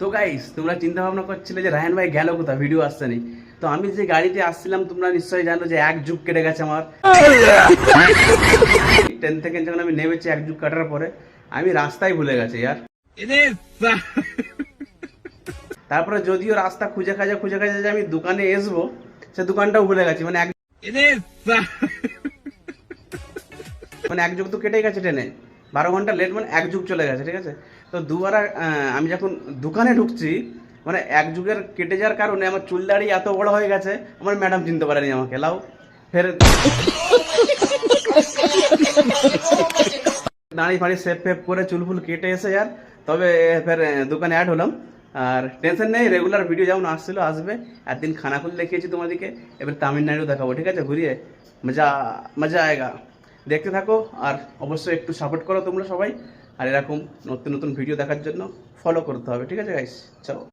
তো গাইস, তোমরা চিন্তা ভাবনা করছিলে যে রায়হান ভাই গেল কোথায়, ভিডিও আসছে নি। তো আমি যে গাড়িতে আসছিলাম তোমরা নিশ্চয়ই জানো যে এক যুগ কেটে গেছে আমার। 10 থেকে যখন আমি নেমেছি এক যুগ কাটার পরে আমি রাস্তায় ভুলে গেছি ইয়ার। তারপরে যদিও রাস্তা খুঁজে খাজা যে আমি দোকানে আসবো, সে দোকানটাও ভুলে গেছি। মানে এক যুগ তো কেটেই গেছে ট্রেনে, 12 ঘন্টা লেট, মানে এক যুগ চলে গেছে, ঠিক আছে। তো দুবার আমি যখন দোকানে ঢুকছি, মানে এক যুগের কেটে যাওয়ার কারণে আমার চুল দাড়ি এত বড় হয়ে গেছে, আমার ম্যাডাম চিনতে পারেনি আমাকে। লাও ফের দাঁড়ি ফাড়ি সেভ ফেভ করে চুল ফুল কেটে এসে যার, তবে ফের দোকানে অ্যাড হলাম। আর টেনশন নেই, রেগুলার ভিডিও যেমন আসছিল আসবে। একদিন খানাকুল দেখিয়েছি তোমাদেরকে, এবার তামিলনাড়ু দেখাবো, ঠিক আছে, ঘুরিয়ে। মজা মজা আয়েগা, দেখতে থাকো। আর অবশ্যই একটু সাপোর্ট করো তোমরা সবাই। আর এরকম নতুন নতুন ভিডিও দেখার জন্য ফলো করতে হবে, ঠিক আছে গাইস, চলো।